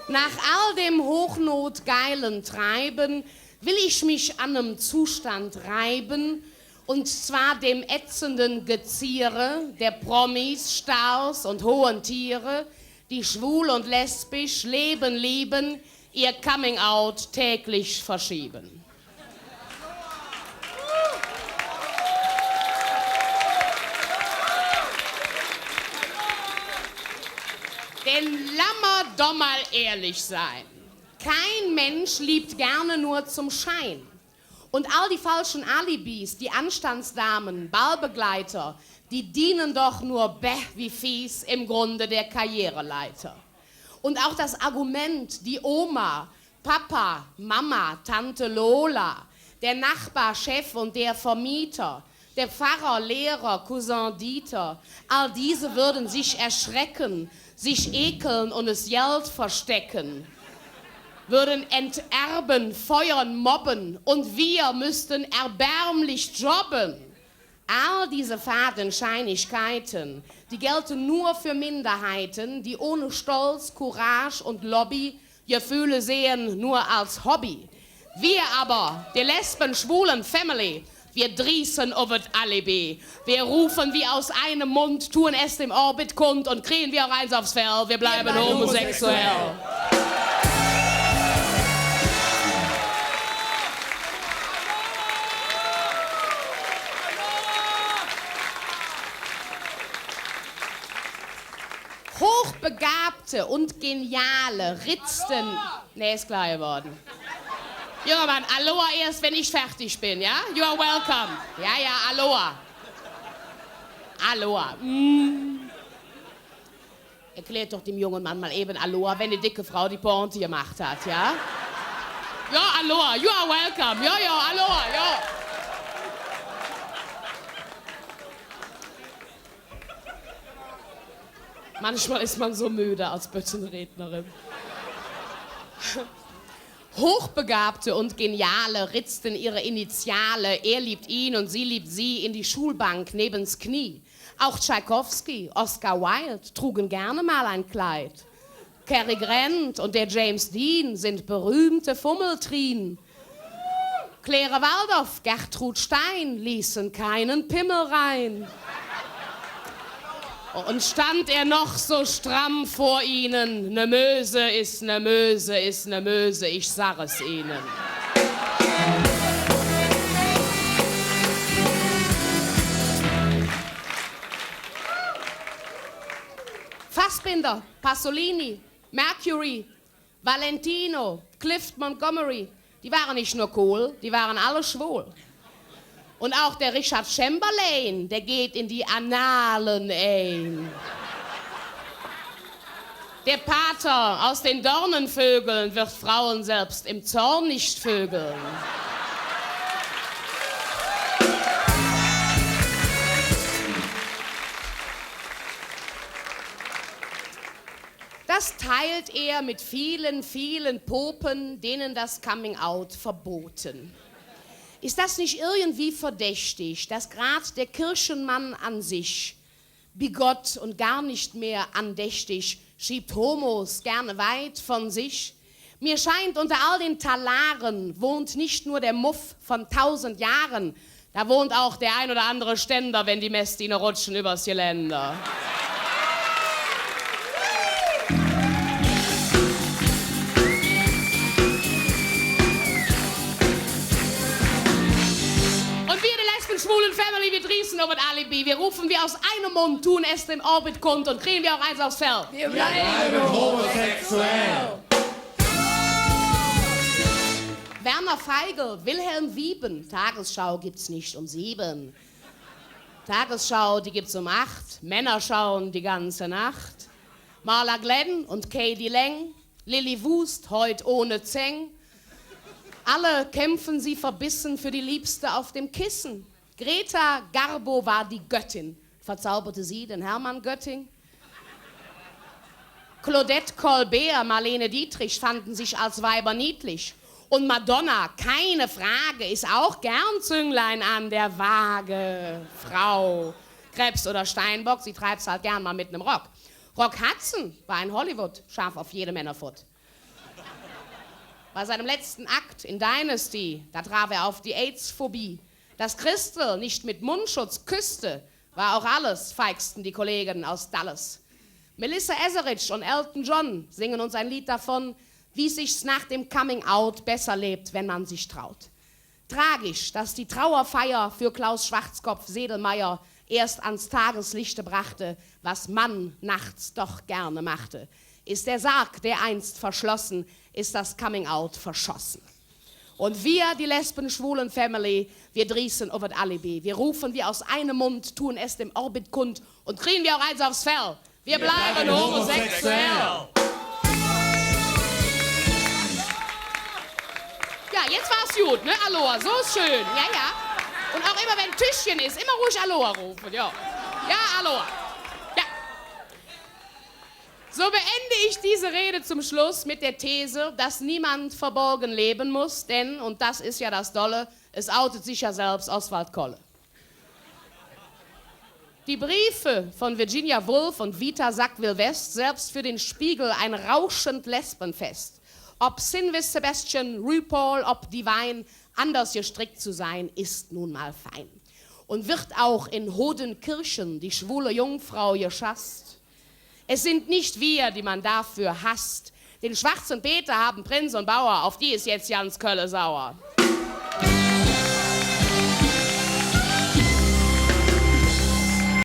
Nach all dem hochnotgeilen Treiben will ich mich an nem Zustand reiben, und zwar dem ätzenden Geziere der Promis, Stars und hohen Tiere, die schwul und lesbisch leben, lieben, ihr Coming-out täglich verschieben. Denn lammer doch mal ehrlich sein. Kein Mensch liebt gerne nur zum Schein. Und all die falschen Alibis, die Anstandsdamen, Ballbegleiter, die dienen doch nur wie fies im Grunde der Karriereleiter. Und auch das Argument, die Oma, Papa, Mama, Tante Lola, der Nachbar, Chef und der Vermieter, der Pfarrer, Lehrer, Cousin Dieter, all diese würden sich erschrecken, sich ekeln und es Geld verstecken, würden enterben, feuern, mobben und wir müssten erbärmlich jobben. All diese Fadenscheinigkeiten, die gelten nur für Minderheiten, die ohne Stolz, Courage und Lobby Gefühle sehen nur als Hobby. Wir aber, die Lesben, Schwulen, Family, wir drießen over Alibi. Wir rufen wie aus einem Mund, tun es dem Orbit kund und kriegen wir auch eins aufs Fell. Wir bleiben homosexuell. Hochbegabte und Geniale ritzten... Nee, ist klar geworden. Junger Mann, Aloha erst, wenn ich fertig bin, ja? You are welcome. Ja, Aloha. Aloha. Erklärt doch dem jungen Mann mal eben Aloha, wenn die dicke Frau die Pointe gemacht hat, ja? Ja, Aloha, you are welcome. Ja, Aloha, ja. Manchmal ist man so müde als Büttenrednerin. Hochbegabte und Geniale ritzten ihre Initiale, er liebt ihn und sie liebt sie, in die Schulbank neben's Knie. Auch Tschaikowski, Oscar Wilde trugen gerne mal ein Kleid. Cary Grant und der James Dean sind berühmte Fummeltrien. Claire Waldorf, Gertrud Stein ließen keinen Pimmel rein. Und stand er noch so stramm vor ihnen, ne Möse ist ne Möse ist ne Möse, ich sag es ihnen. Fassbinder, Pasolini, Mercury, Valentino, Clift Montgomery, die waren nicht nur cool, die waren alle schwul. Und auch der Richard Chamberlain, der geht in die Annalen ein. Der Pater aus den Dornenvögeln wird Frauen selbst im Zorn nicht vögeln. Das teilt er mit vielen, vielen Popen, denen das Coming-out verboten. Ist das nicht irgendwie verdächtig, dass gerade der Kirchenmann an sich, bigott und gar nicht mehr andächtig, schiebt Homos gerne weit von sich? Mir scheint, unter all den Talaren wohnt nicht nur der Muff von 1000 Jahren, da wohnt auch der ein oder andere Ständer, wenn die Messdiener rutschen übers Geländer. Schwulen Family, wir drießen über das Alibi. Wir rufen wie aus einem Mund, tun es dem Orbit kund und kriegen wir auch eins aufs Fell. Wir bleiben homosexuell. Werner Feigl, Wilhelm Wieben. Tagesschau gibt's nicht um 7. Tagesschau, die gibt's um 8. Männer schauen die ganze Nacht. Marla Glenn und Katie Lang. Lilly Wust, heut ohne Zeng. Alle kämpfen sie verbissen für die Liebste auf dem Kissen. Greta Garbo war die Göttin. Verzauberte sie den Hermann Götting? Claudette Colbert, Marlene Dietrich fanden sich als Weiber niedlich. Und Madonna, keine Frage, ist auch gern Zünglein an der Waage. Frau, Krebs oder Steinbock, sie treibt's halt gern mal mit nem Rock. Rock Hudson war in Hollywood, scharf auf jede Männerfoot. Bei seinem letzten Akt in Dynasty, da traf er auf die AIDS-Phobie. Dass Christel nicht mit Mundschutz küsste, war auch alles, feigsten die Kollegen aus Dallas. Melissa Etheridge und Elton John singen uns ein Lied davon, wie sich's nach dem Coming-out besser lebt, wenn man sich traut. Tragisch, dass die Trauerfeier für Klaus Schwarzkopf-Sedelmeier erst ans Tageslichte brachte, was man nachts doch gerne machte. Ist der Sarg, der einst verschlossen, ist das Coming-out verschossen. Und wir, die Lesben-Schwulen-Family, wir drießen über das Alibi. Wir rufen wir aus einem Mund, tun es dem Orbit kund und kriegen wir auch eins aufs Fell. Wir bleiben homosexuell. Ja, jetzt war's gut, ne? Aloha, so ist schön. Ja, ja. Und auch immer, wenn Tischchen ist, immer ruhig Aloha rufen, ja. Ja, Aloha. Ja. So beende ich diese Rede zum Schluss mit der These, dass niemand verborgen leben muss, denn, und das ist ja das Dolle, es outet sich ja selbst Oswald Kolle. Die Briefe von Virginia Woolf und Vita Sackville-West, selbst für den Spiegel ein rauschend Lesbenfest. Ob Sinvis Sebastian, RuPaul, ob Divine, anders gestrickt zu sein, ist nun mal fein. Und wird auch in Hodenkirchen die schwule Jungfrau geschasst. Es sind nicht wir, die man dafür hasst. Den schwarzen Peter haben Prinz und Bauer, auf die ist jetzt ganz Kölle sauer.